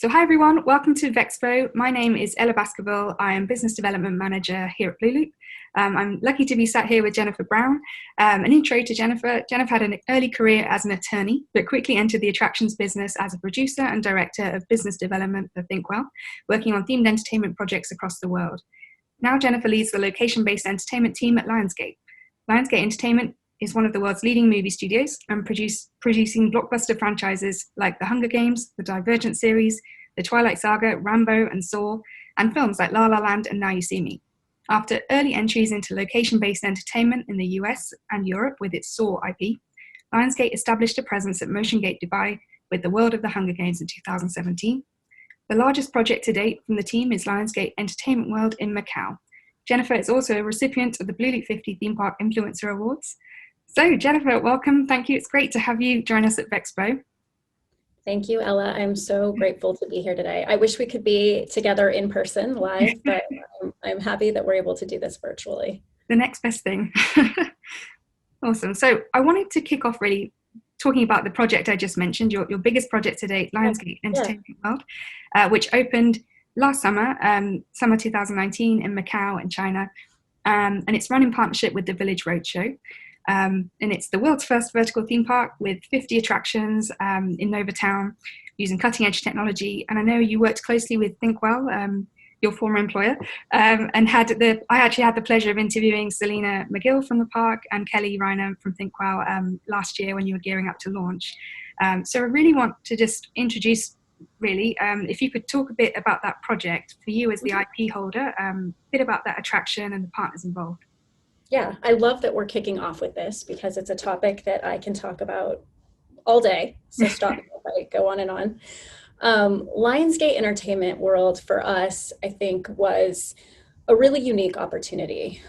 So hi everyone, welcome to Vexpo. My name is Ella Baskerville. I am Business Development Manager here at Blue Loop. I'm lucky to be sat here with Jenefer Brown. An intro to Jenefer. Jenefer had an early career as an attorney, but quickly entered the attractions business as a producer and director of business development for Thinkwell, working on themed entertainment projects across the world. Now Jenefer leads the location-based entertainment team at Lionsgate. Lionsgate Entertainment is one of the world's leading movie studios and producing blockbuster franchises like The Hunger Games, the Divergent series, the Twilight Saga, Rambo and Saw, and films like La La Land and Now You See Me. After early entries into location-based entertainment in the US and Europe with its Saw IP, Lionsgate established a presence at Motiongate Dubai with the World of the Hunger Games in 2017. The largest project to date from the team is Lionsgate Entertainment World in Macau. Jenefer is also a recipient of the Blue Loop 50 Theme Park Influencer Awards. So Jenefer, welcome. Thank you. It's great to have you join us at Vexpo. Thank you, Ella. I'm so grateful to be here today. I wish we could be together in person live, but I'm happy that we're able to do this virtually. The next best thing. Awesome. So I wanted to kick off really talking about the project I just mentioned, your biggest project to date, Lionsgate Entertainment World, which opened last summer, summer 2019 in Macau in China. And it's run in partnership with the Village Roadshow. And it's the world's first vertical theme park with 50 attractions in Novotown using cutting edge technology. And I know you worked closely with Thinkwell, your former employer, and I actually had the pleasure of interviewing Selena McGill from the park and Kelly Reiner from Thinkwell last year when you were gearing up to launch. So I really want to just introduce if you could talk a bit about that project for you as the IP holder, a bit about that attraction and the partners involved. Yeah, I love that we're kicking off with this because it's a topic that I can talk about all day. So stop me if I go on and on. Lionsgate Entertainment World for us, I think, was a really unique opportunity.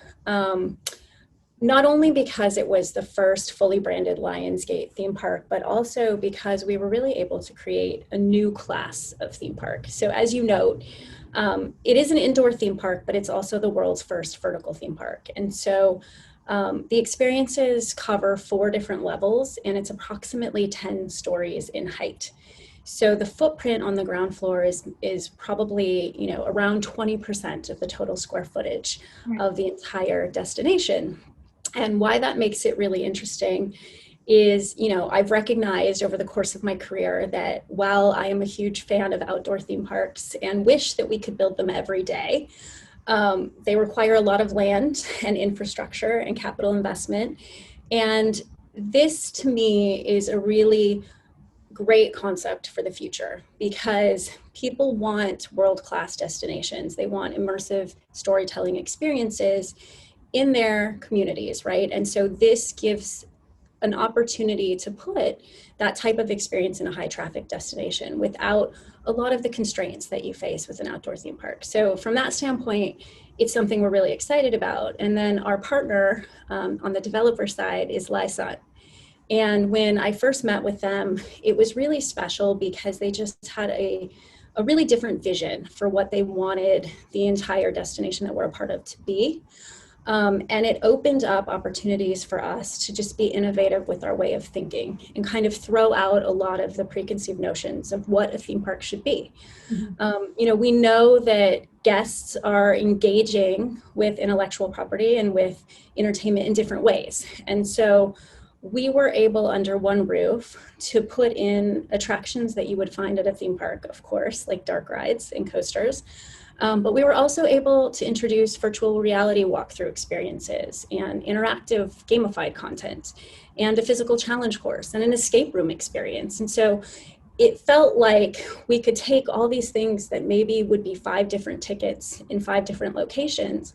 Not only because it was the first fully branded Lionsgate theme park, but also because we were really able to create a new class of theme park. So as you note, it is an indoor theme park, but it's also the world's first vertical theme park. And so the experiences cover 4 different levels, and it's approximately 10 stories in height. So the footprint on the ground floor is probably, around 20% of the total square footage of the entire destination. And why that makes it really interesting is, I've recognized over the course of my career that while I am a huge fan of outdoor theme parks and wish that we could build them every day, they require a lot of land and infrastructure and capital investment. And this to me is a really great concept for the future because people want world-class destinations. They want immersive storytelling experiences in their communities, right? And so this gives an opportunity to put that type of experience in a high traffic destination without a lot of the constraints that you face with an outdoor theme park. So from that standpoint, it's something we're really excited about. And then our partner on the developer side is Lionsgate. And when I first met with them, it was really special because they just had a really different vision for what they wanted the entire destination that we're a part of to be. And it opened up opportunities for us to just be innovative with our way of thinking and kind of throw out a lot of the preconceived notions of what a theme park should be. Mm-hmm. We know that guests are engaging with intellectual property and with entertainment in different ways. And so we were able under one roof to put in attractions that you would find at a theme park, of course, like dark rides and coasters. But we were also able to introduce virtual reality walkthrough experiences and interactive gamified content and a physical challenge course and an escape room experience. And so it felt like we could take all these things that maybe would be 5 different tickets in 5 different locations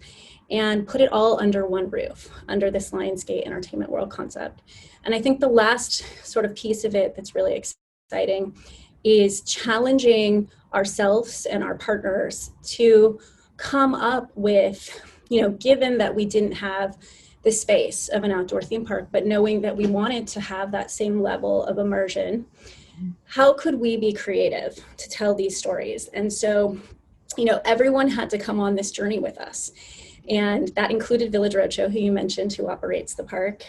and put it all under one roof, under this Lionsgate Entertainment World concept. And I think the last sort of piece of it that's really exciting is challenging ourselves and our partners to come up with, given that we didn't have the space of an outdoor theme park, but knowing that we wanted to have that same level of immersion, how could we be creative to tell these stories? And so, everyone had to come on this journey with us. And that included Village Roadshow, who you mentioned, who operates the park.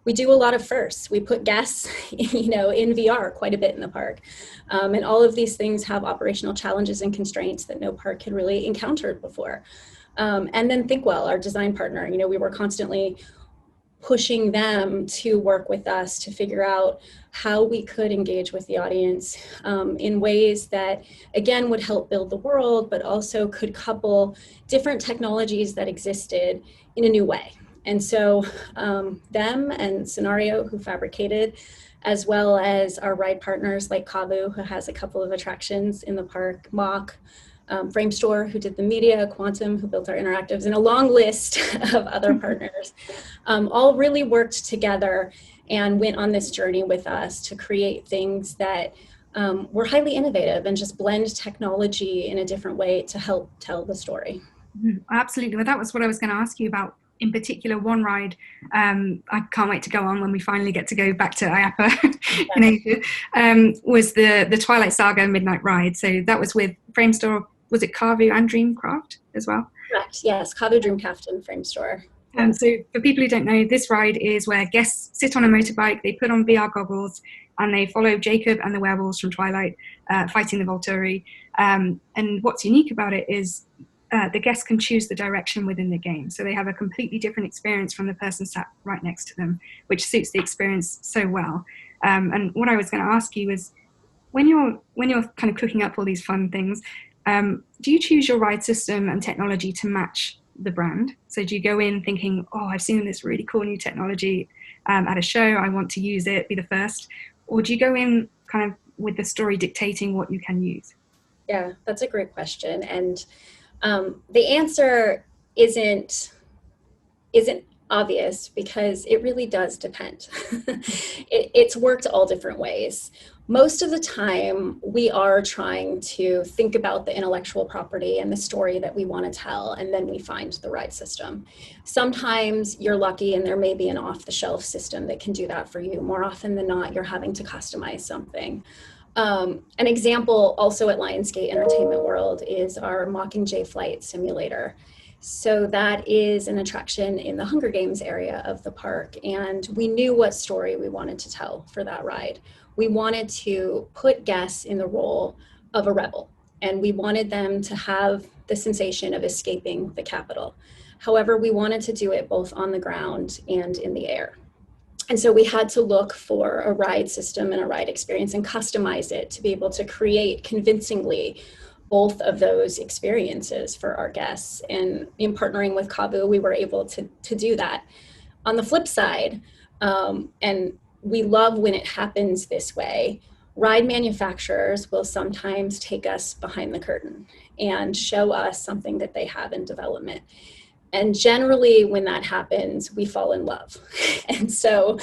We do a lot of firsts. We put guests, in VR quite a bit in the park. And all of these things have operational challenges and constraints that no park had really encountered before. And then Thinkwell, our design partner, we were constantly pushing them to work with us to figure out how we could engage with the audience in ways that, again, would help build the world, but also could couple different technologies that existed in a new way. And so them and Scenario, who fabricated, as well as our ride partners like Kavu, who has a couple of attractions in the park, Mock, Framestore, who did the media, Quantum, who built our interactives, and a long list of other partners, all really worked together and went on this journey with us to create things that were highly innovative and just blend technology in a different way to help tell the story. Absolutely. Well, that was what I was going to ask you about. In particular, one ride I can't wait to go on when we finally get to go back to IAPA in Asia, was the Twilight Saga Midnight Ride. So that was with Framestore. Was it Kavu and Dreamcraft as well? Correct, yes, Kavu, Dreamcraft, and Framestore. So for people who don't know, this ride is where guests sit on a motorbike, they put on VR goggles, and they follow Jacob and the werewolves from Twilight fighting the Volturi. And what's unique about it is the guests can choose the direction within the game. So they have a completely different experience from the person sat right next to them, which suits the experience so well. And what I was going to ask you is, when you're kind of cooking up all these fun things, do you choose your ride system and technology to match the brand? So do you go in thinking, oh, I've seen this really cool new technology at a show, I want to use it, be the first? Or do you go in kind of with the story dictating what you can use? Yeah, that's a great question. And the answer isn't obvious, because it really does depend. It's worked all different ways. Most of the time, we are trying to think about the intellectual property and the story that we want to tell, and then we find the ride system. Sometimes you're lucky and there may be an off-the-shelf system that can do that for you. More often than not, you're having to customize something. An example also at Lionsgate Entertainment World is our Mockingjay flight simulator. So that is an attraction in the Hunger Games area of the park, and we knew what story we wanted to tell for that ride. We wanted to put guests in the role of a rebel, and we wanted them to have the sensation of escaping the Capitol. However, we wanted to do it both on the ground and in the air. And so we had to look for a ride system and a ride experience and customize it to be able to create convincingly both of those experiences for our guests. And in partnering with Kavu, we were able to do that. On the flip side, and we love when it happens this way, ride manufacturers will sometimes take us behind the curtain and show us something that they have in development. And generally when that happens, we fall in love. And so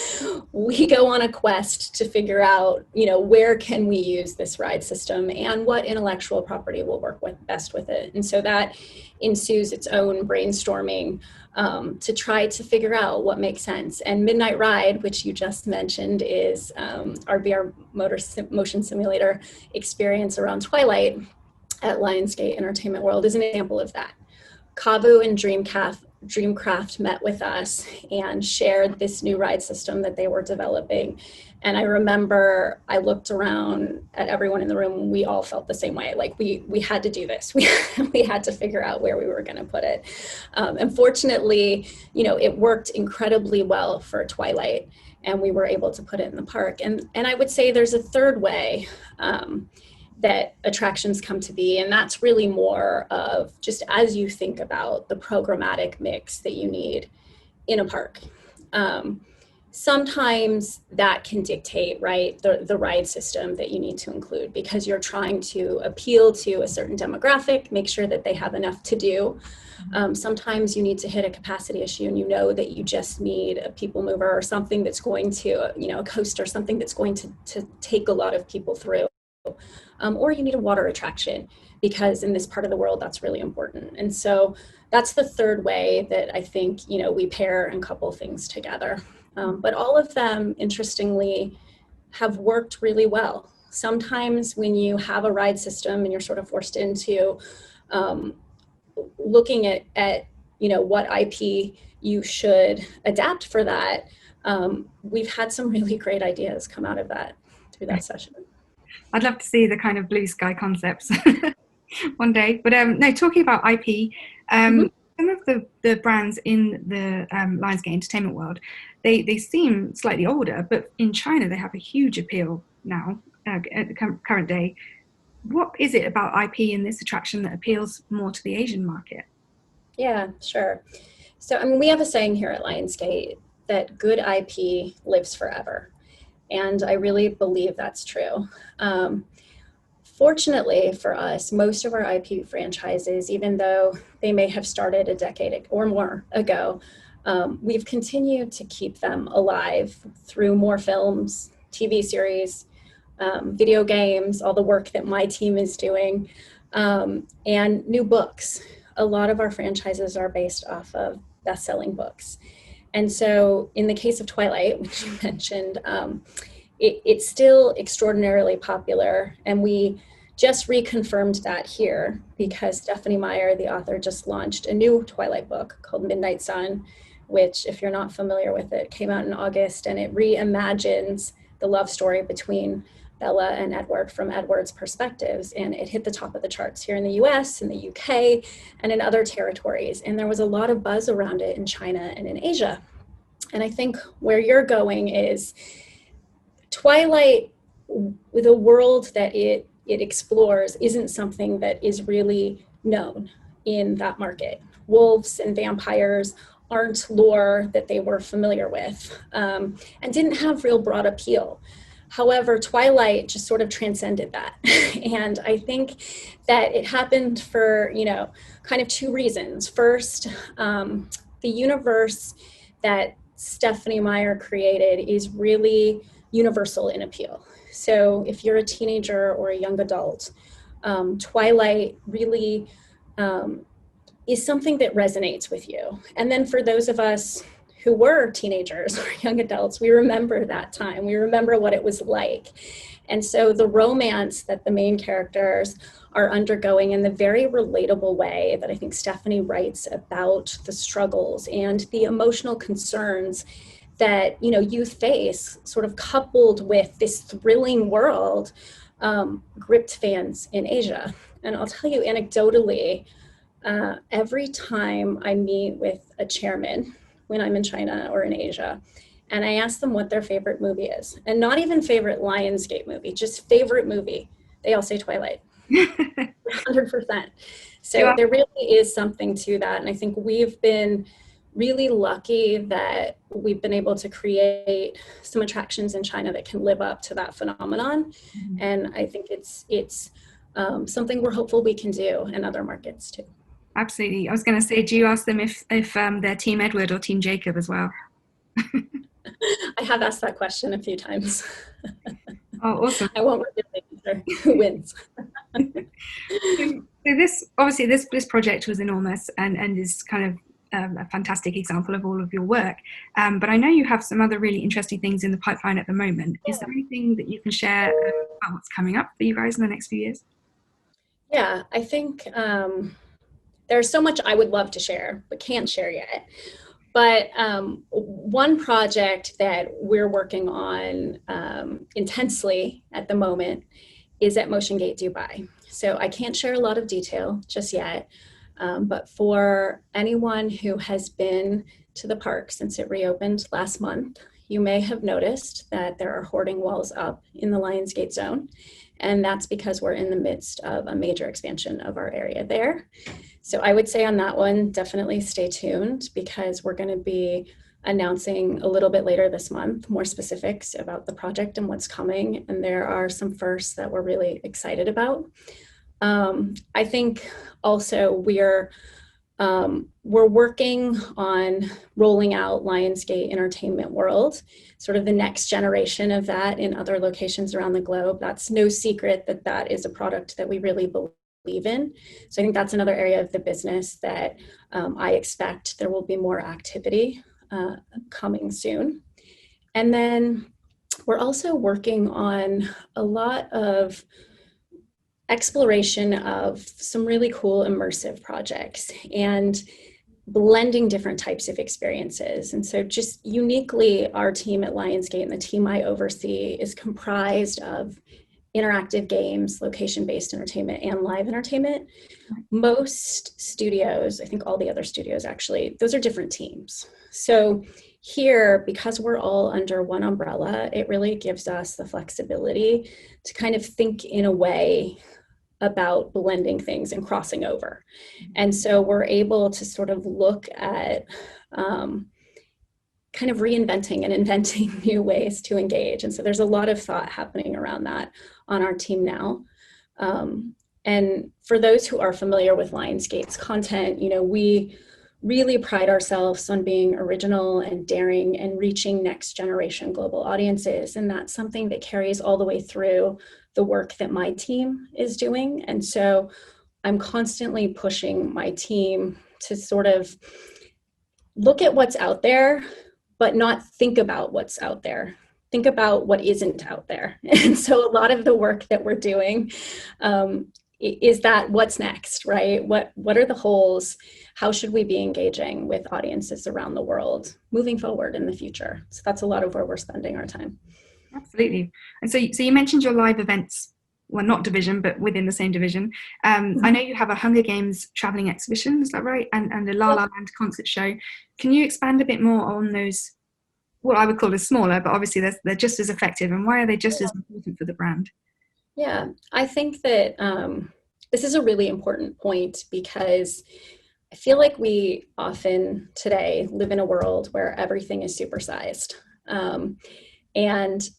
we go on a quest to figure out, where can we use this ride system and what intellectual property will work best with it. And so that ensues its own brainstorming to try to figure out what makes sense. And Midnight Ride, which you just mentioned, is our VR motion simulator experience around Twilight at Lionsgate Entertainment World, is an example of that. Kavu and Dreamcraft met with us and shared this new ride system that they were developing. And I remember I looked around at everyone in the room, and we all felt the same way. Like we had to do this. We had to figure out where we were going to put it. And fortunately, it worked incredibly well for Twilight, and we were able to put it in the park. And I would say there's a third way that attractions come to be, and that's really more of just as you think about the programmatic mix that you need in a park. Sometimes that can dictate, right, the ride system that you need to include, because you're trying to appeal to a certain demographic, make sure that they have enough to do. Sometimes you need to hit a capacity issue, and that you just need a people mover or something that's going to, a coaster, something that's going to take a lot of people through. Or you need a water attraction, because in this part of the world, that's really important. And so that's the third way that I think, we pair and couple things together. But all of them, interestingly, have worked really well. Sometimes when you have a ride system and you're sort of forced into looking at what IP you should adapt for that, we've had some really great ideas come out of that through that session. I'd love to see the kind of blue sky concepts one day. But no, talking about IP, some of the brands in the Lionsgate entertainment world, they seem slightly older, but in China they have a huge appeal now at the current day. What is it about IP in this attraction that appeals more to the Asian market? Yeah, sure. So, I mean, we have a saying here at Lionsgate that good IP lives forever. And I really believe that's true. Fortunately for us, most of our IP franchises, even though they may have started a decade or more ago, we've continued to keep them alive through more films, TV series, video games, all the work that my team is doing, and new books. A lot of our franchises are based off of best-selling books. And so in the case of Twilight, which you mentioned, it's still extraordinarily popular. And we just reconfirmed that here because Stephanie Meyer, the author, just launched a new Twilight book called Midnight Sun, which, if you're not familiar with it, came out in August, and it reimagines the love story between Bella and Edward from Edward's perspectives. And it hit the top of the charts here in the US, in the UK, and in other territories. And there was a lot of buzz around it in China and in Asia. And I think where you're going is Twilight, the world that it explores isn't something that is really known in that market. Wolves and vampires aren't lore that they were familiar with, and didn't have real broad appeal. However, Twilight just sort of transcended that. And I think that it happened for, kind of two reasons. First, the universe that Stephanie Meyer created is really universal in appeal. So if you're a teenager or a young adult, Twilight really is something that resonates with you. And then for those of us who were teenagers or young adults, we remember that time. We remember what it was like. And so the romance that the main characters are undergoing in the very relatable way that I think Stephanie writes about the struggles and the emotional concerns that, youth face, sort of coupled with this thrilling world, gripped fans in Asia. And I'll tell you anecdotally, every time I meet with a chairman when I'm in China or in Asia, and I ask them what their favorite movie is, and not even favorite Lionsgate movie, just favorite movie, they all say Twilight, 100%. So yeah. There really is something to that. And I think we've been really lucky that we've been able to create some attractions in China that can live up to that phenomenon. Mm-hmm. And I think it's something we're hopeful we can do in other markets too. Absolutely. I was going to say, do you ask them if they're Team Edward or Team Jacob as well? I have asked that question a few times. Oh, awesome. I won't really answer who wins. So this project was enormous and is kind of a fantastic example of all of your work. But I know you have some other really interesting things in the pipeline at the moment. Yeah. Is there anything that you can share about what's coming up for you guys in the next few years? Yeah, I think there's so much I would love to share, but can't share yet. But one project that we're working on intensely at the moment is at Motiongate Dubai. So I can't share a lot of detail just yet, but for anyone who has been to the park since it reopened last month, you may have noticed that there are hoarding walls up in the Lionsgate zone. And that's because we're in the midst of a major expansion of our area there. So I would say on that one, definitely stay tuned because we're going to be announcing a little bit later this month more specifics about the project and what's coming. And there are some firsts that we're really excited about. I think also we're working on rolling out Lionsgate Entertainment World, sort of the next generation of that in other locations around the globe. That's no secret that that is a product that we really believe in. So I think that's another area of the business that I expect there will be more activity coming soon. And then we're also working on a lot of exploration of some really cool immersive projects. And blending different types of experiences. And so just uniquely, our team at Lionsgate and the team I oversee is comprised of interactive games, location-based entertainment, and live entertainment. Most studios, I think all the other studios actually, those are different teams. So here, because we're all under one umbrella, it really gives us the flexibility to kind of think in a way about blending things and crossing over. And so we're able to sort of look at kind of reinventing and inventing new ways to engage. And so there's a lot of thought happening around that on our team now. And for those who are familiar with Lionsgate's content, we really pride ourselves on being original and daring and reaching next generation global audiences. And that's something that carries all the way through the work that my team is doing. And so I'm constantly pushing my team to sort of look at what's out there, but not think about what's out there. Think about what isn't out there. And so a lot of the work that we're doing is that what's next, right? What are the holes? How should we be engaging with audiences around the world moving forward in the future? So that's a lot of where we're spending our time. Absolutely. And so you mentioned your live events, well, not division, but within the same division. I know you have a Hunger Games traveling exhibition, is that right? And a La La Land concert show. Can you expand a bit more on those, what I would call as smaller, but obviously they're just as effective, and why are they just as important for the brand? Yeah, I think that this is a really important point, because I feel like we often today live in a world where everything is supersized. And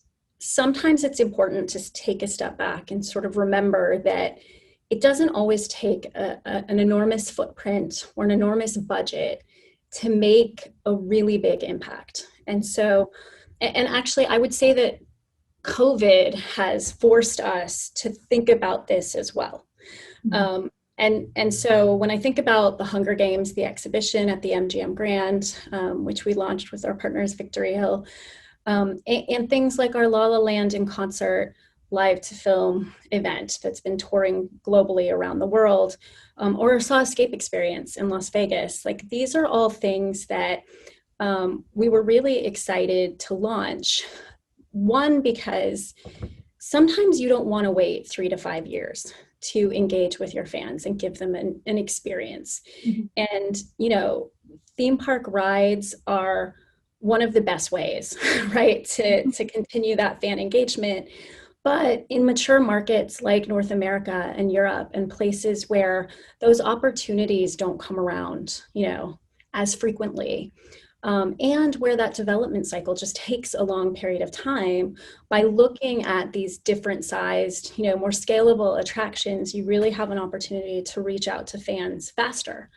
sometimes it's important to take a step back and sort of remember that it doesn't always take an enormous footprint or an enormous budget to make a really big impact. And so, and actually I would say that COVID has forced us to think about this as well. And so when I think about the Hunger Games, the exhibition at the MGM Grand, which we launched with our partners Victory Hill, and things like our La La Land in concert live to film event that's been touring globally around the world, or our Saw Escape experience in Las Vegas, like these are all things that we were really excited to launch. One, because sometimes you don't want to wait 3 to 5 years to engage with your fans and give them an experience. And, theme park rides are one of the best ways, right, to continue that fan engagement. But in mature markets like North America and Europe, and places where those opportunities don't come around, as frequently, and where that development cycle just takes a long period of time, by looking at these different sized, more scalable attractions, you really have an opportunity to reach out to fans faster.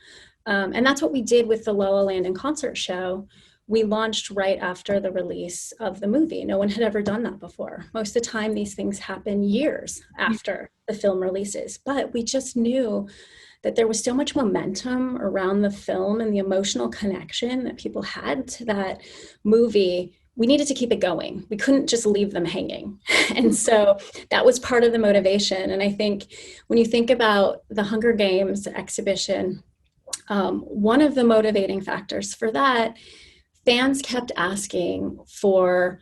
And that's what we did with the La La Land in concert show. We launched right after the release of the movie. No one had ever done that before. Most of the time, these things happen years after the film releases, but we just knew that there was so much momentum around the film and the emotional connection that people had to that movie. We needed to keep it going. We couldn't just leave them hanging. And so that was part of the motivation. And I think when you think about the Hunger Games exhibition, one of the motivating factors for that, fans kept asking for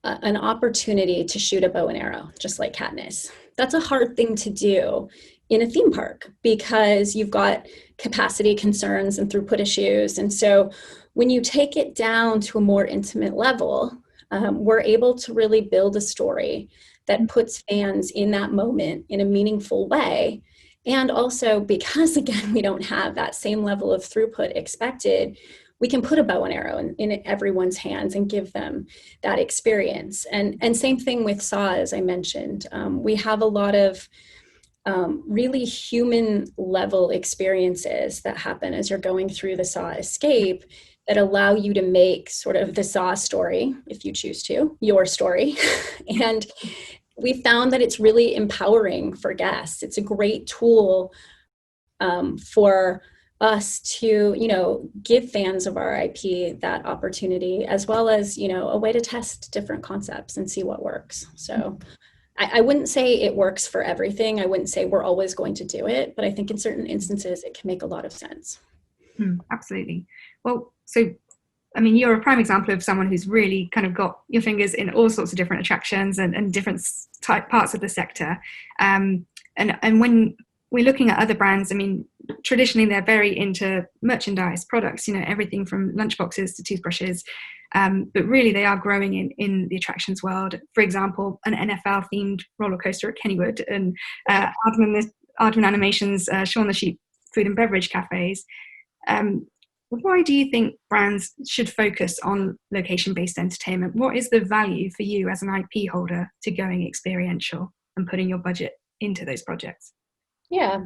an opportunity to shoot a bow and arrow, just like Katniss. That's a hard thing to do in a theme park, because you've got capacity concerns and throughput issues. And so when you take it down to a more intimate level, we're able to really build a story that puts fans in that moment in a meaningful way. And also, because again, we don't have that same level of throughput expected, we can put a bow and arrow in everyone's hands and give them that experience. And same thing with Saw, as I mentioned. We have a lot of really human level experiences that happen as you're going through the Saw Escape, that allow you to make sort of the Saw story, if you choose to, your story. And we found that it's really empowering for guests. It's a great tool for us to, give fans of our IP that opportunity, as well as, a way to test different concepts and see what works. So I wouldn't say it works for everything. I wouldn't say we're always going to do it, but I think in certain instances it can make a lot of sense. Absolutely. Well, so I mean, you're a prime example of someone who's really kind of got your fingers in all sorts of different attractions and different type parts of the sector. And when we're looking at other brands, I mean, traditionally they're very into merchandise products, everything from lunchboxes to toothbrushes. But really they are growing in the attractions world. For example, an NFL themed roller coaster at Kennywood, and Aardman Animation's Shaun the Sheep food and beverage cafes. Why do you think brands should focus on location-based entertainment? What is the value for you as an IP holder to going experiential and putting your budget into those projects? Yeah,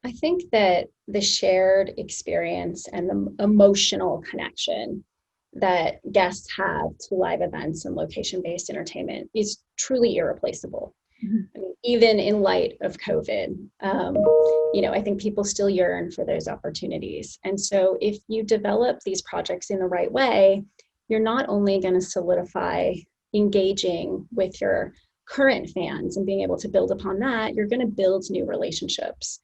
I think that the shared experience and the emotional connection that guests have to live events and location-based entertainment is truly irreplaceable. I mean, even in light of COVID, I think people still yearn for those opportunities. And so if you develop these projects in the right way, you're not only going to solidify engaging with your current fans and being able to build upon that, you're going to build new relationships.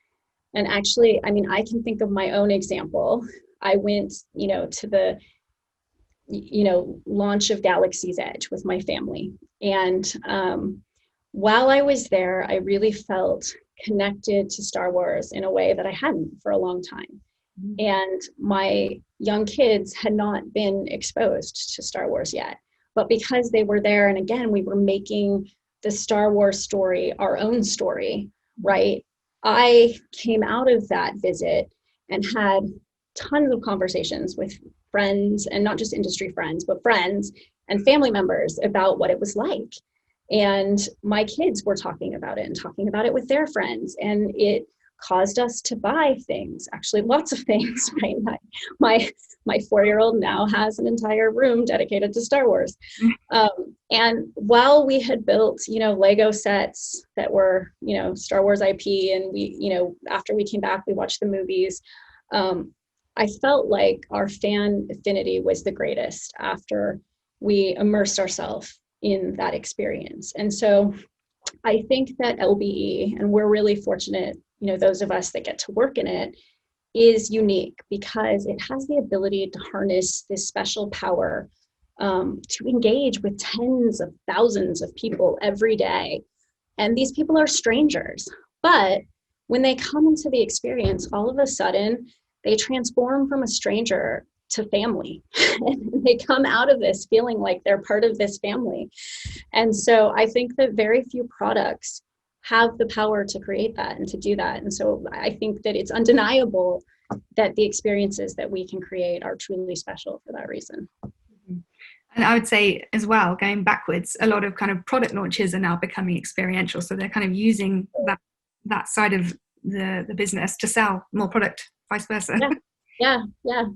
And actually, I mean, I can think of my own example. I went, to the, launch of Galaxy's Edge with my family. And while I was there, I really felt connected to Star Wars in a way that I hadn't for a long time. And my young kids had not been exposed to Star Wars yet. But because they were there, and again, we were making the Star Wars story our own story, right? I came out of that visit and had tons of conversations with friends, and not just industry friends, but friends and family members about what it was like. And my kids were talking about it and talking about it with their friends. And it caused us to buy things, actually lots of things, right? My 4-year-old now has an entire room dedicated to Star Wars. And while we had built, Lego sets that were, Star Wars IP, and we, after we came back, we watched the movies. I felt like our fan affinity was the greatest after we immersed ourselves in that experience. And so I think that LBE, and we're really fortunate, those of us that get to work in it, is unique because it has the ability to harness this special power to engage with tens of thousands of people every day. And these people are strangers, but when they come into the experience, all of a sudden they transform from a stranger to family. And they come out of this feeling like they're part of this family. And so I think that very few products have the power to create that and to do that. And so I think that it's undeniable that the experiences that we can create are truly special for that reason. And I would say as well, going backwards, a lot of kind of product launches are now becoming experiential. So they're kind of using that side of the business to sell more product, vice versa. Yeah,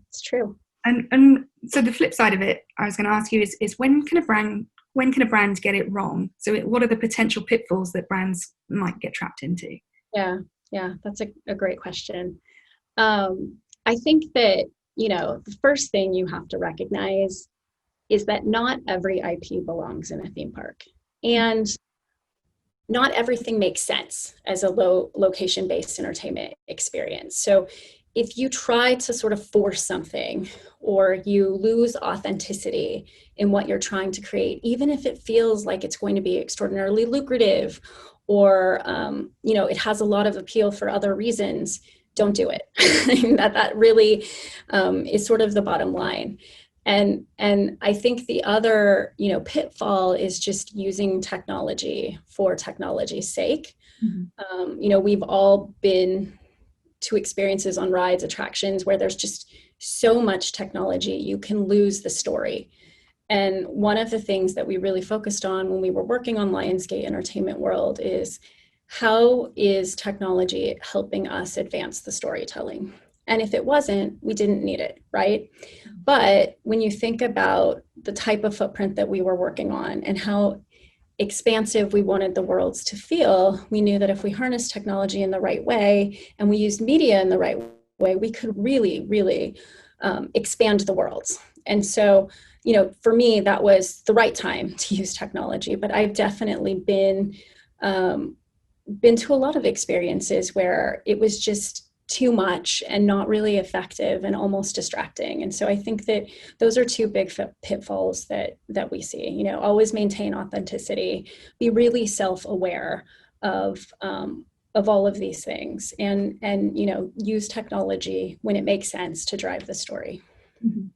it's true. And so the flip side of it, I was going to ask you is when can a brand get it wrong? So what are the potential pitfalls that brands might get trapped into? Yeah, that's a great question. I think that, the first thing you have to recognize is that not every IP belongs in a theme park. And not everything makes sense as a location-based entertainment experience. So if you try to sort of force something, or you lose authenticity in what you're trying to create, even if it feels like it's going to be extraordinarily lucrative, or it has a lot of appeal for other reasons, don't do it. that really is sort of the bottom line. And I think the other pitfall is just using technology for technology's sake. We've all been to experiences on rides, attractions, where there's just so much technology, you can lose the story. And one of the things that we really focused on when we were working on Lionsgate Entertainment World is, how is technology helping us advance the storytelling? And if it wasn't, we didn't need it, right? But when you think about the type of footprint that we were working on and how expansive we wanted the worlds to feel, we knew that if we harnessed technology in the right way and we used media in the right way, we could really, really expand the worlds. And so, for me, that was the right time to use technology. But I've definitely been to a lot of experiences where it was just too much and not really effective and almost distracting. And so I think that those are two big pitfalls that we see. You know, always maintain authenticity, be really self-aware of all of these things, and you know, use technology when it makes sense to drive the story. Mm-hmm.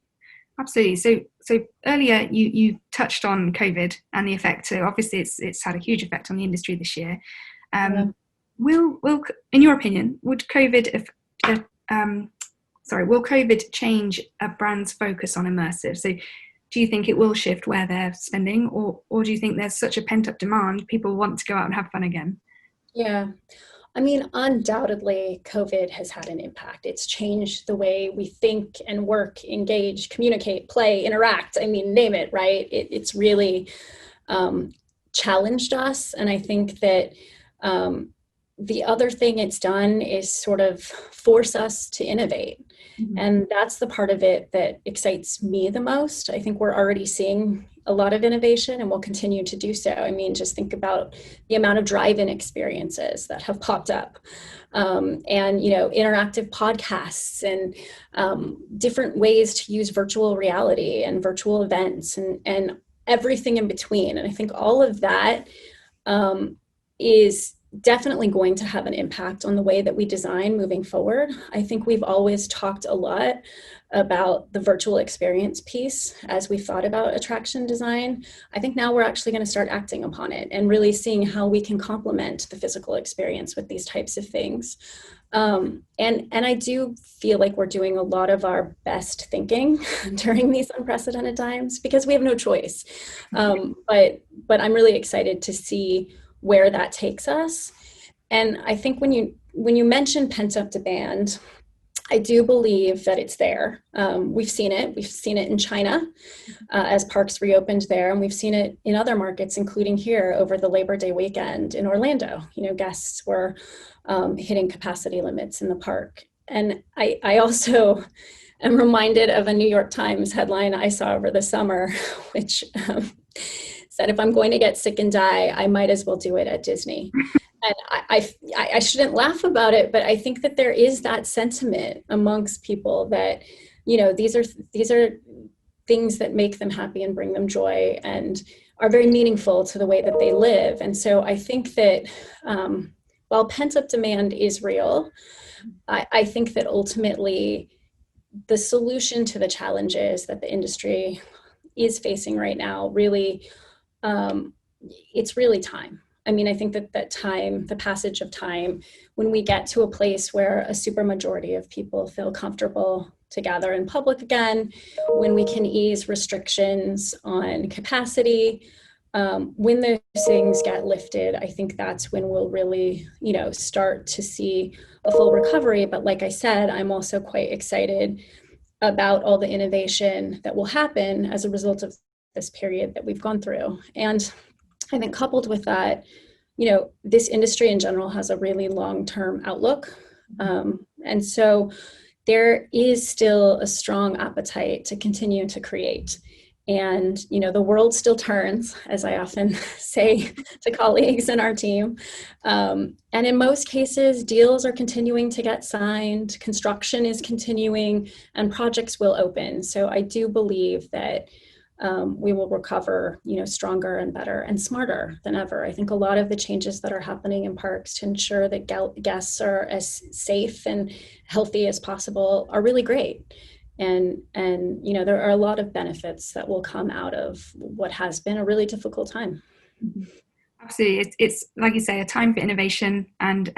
Absolutely. So earlier you touched on COVID and the effect. So obviously it's had a huge effect on the industry this year. Will in your opinion, will COVID change a brand's focus on immersive? So do you think it will shift where they're spending, or do you think there's such a pent-up demand, people want to go out and have fun again? Yeah. I mean, undoubtedly, COVID has had an impact. It's changed the way we think and work, engage, communicate, play, interact. I mean, name it, right? It's really challenged us. And I think that the other thing it's done is sort of force us to innovate. Mm-hmm. And that's the part of it that excites me the most. I think we're already seeing a lot of innovation and we'll continue to do so. I mean, just think about the amount of drive-in experiences that have popped up, and, you know, interactive podcasts and different ways to use virtual reality and virtual events and everything in between. And I think all of that is definitely going to have an impact on the way that we design moving forward. I think we've always talked a lot about the virtual experience piece as we thought about attraction design. I think now we're actually going to start acting upon it and really seeing how we can complement the physical experience with these types of things. And I do feel like we're doing a lot of our best thinking during these unprecedented times because we have no choice. But I'm really excited to see where that takes us. And I think when you mention pent-up demand, I do believe that it's there. We've seen it in China as parks reopened there, and we've seen it in other markets, including here over the Labor Day weekend in Orlando. You know, guests were hitting capacity limits in the park. And I also am reminded of a New York Times headline I saw over the summer, which said, if I'm going to get sick and die, I might as well do it at Disney. And I shouldn't laugh about it, but I think that there is that sentiment amongst people that, you know, these are things that make them happy and bring them joy and are very meaningful to the way that they live. And so I think that while pent-up demand is real, I think that ultimately the solution to the challenges that the industry is facing right now really, it's really time. I mean, I think that time, the passage of time, when we get to a place where a super majority of people feel comfortable to gather in public again, when we can ease restrictions on capacity, when those things get lifted, I think that's when we'll really, you know, start to see a full recovery. But like I said, I'm also quite excited about all the innovation that will happen as a result of this period that we've gone through. And I think coupled with that, you know, this industry in general has a really long-term outlook. And so there is still a strong appetite to continue to create. And, you know, the world still turns, as I often say to colleagues in our team. And in most cases, deals are continuing to get signed, construction is continuing, and projects will open. So I do believe that we will recover, you know, stronger and better and smarter than ever. I think a lot of the changes that are happening in parks to ensure that guests are as safe and healthy as possible are really great. And you know, there are a lot of benefits that will come out of what has been a really difficult time. Absolutely. It's like you say, a time for innovation, and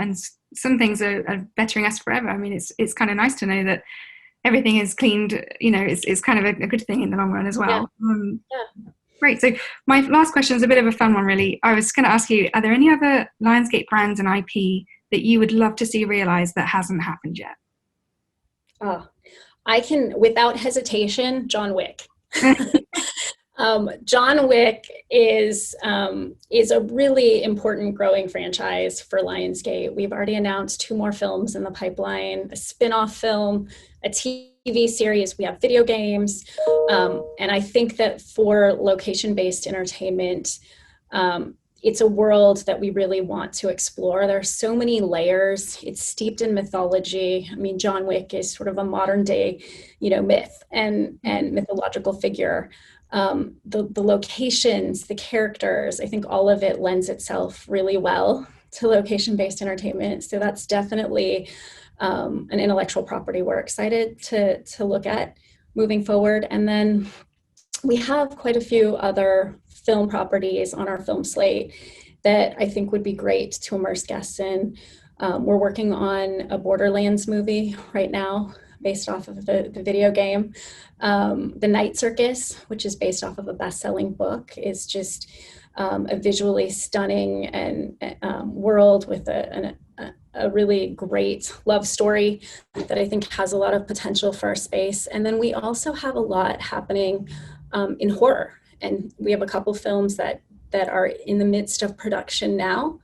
some things are bettering us forever. I mean, it's kind of nice to know that everything is cleaned, you know, it's kind of a good thing in the long run as well. Yeah. Great. So my last question is a bit of a fun one, really. I was going to ask you, are there any other Lionsgate brands and IP that you would love to see realized that hasn't happened yet? Oh, I can, without hesitation, John Wick. John Wick is a really important growing franchise for Lionsgate. We've already announced 2 more films in the pipeline, a spin-off film, a TV series, we have video games. And I think that for location-based entertainment, it's a world that we really want to explore. There are so many layers. It's steeped in mythology. I mean, John Wick is sort of a modern day, myth and mythological figure. The locations, the characters, I think all of it lends itself really well to location-based entertainment. So that's definitely an intellectual property we're excited to look at moving forward. And then we have quite a few other film properties on our film slate that I think would be great to immerse guests in. We're working on a Borderlands movie right now based off of the video game. The Night Circus, which is based off of a best-selling book, is just a visually stunning and world with a really great love story that I think has a lot of potential for our space. And then we also have a lot happening in horror. And we have a couple films that are in the midst of production now.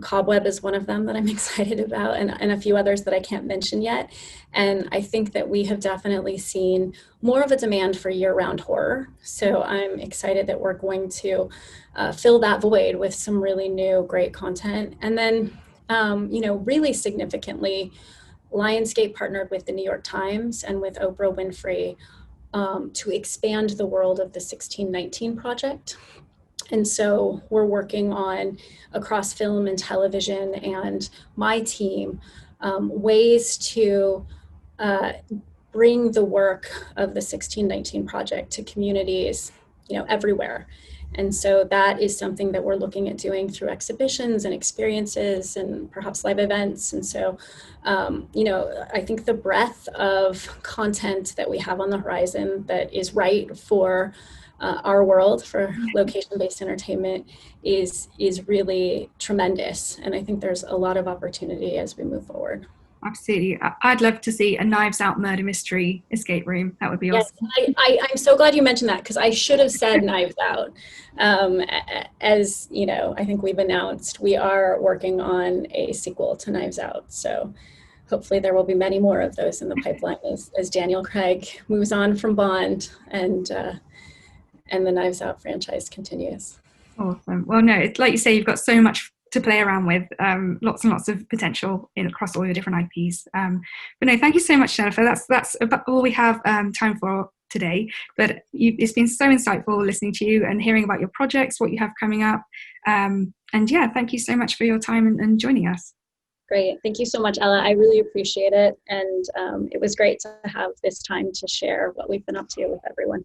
Cobweb is one of them that I'm excited about, and a few others that I can't mention yet. And I think that we have definitely seen more of a demand for year-round horror. So I'm excited that we're going to fill that void with some really new, great content. And then, really significantly, Lionsgate partnered with the New York Times and with Oprah Winfrey to expand the world of the 1619 Project. And so we're working on, across film and television and my team, ways to bring the work of the 1619 Project to communities, everywhere. And so that is something that we're looking at doing through exhibitions and experiences and perhaps live events. And so, I think the breadth of content that we have on the horizon that is right for our world, for location-based entertainment, is really tremendous. And I think there's a lot of opportunity as we move forward. Absolutely. I'd love to see a Knives Out murder mystery escape room. That would be awesome. Yes, I'm so glad you mentioned that, because I should have said Knives Out. As I think we've announced, we are working on a sequel to Knives Out. So hopefully there will be many more of those in the pipeline as Daniel Craig moves on from Bond and the Knives Out franchise continues. Awesome. Well, no, it's like you say, you've got so much to play around with, lots and lots of potential across all your different IPs. But no, thank you so much, Jenefer. That's about all we have time for today. But it's been so insightful listening to you and hearing about your projects, what you have coming up. And yeah, thank you so much for your time and joining us. Great. Thank you so much, Ella. I really appreciate it. And it was great to have this time to share what we've been up to with everyone.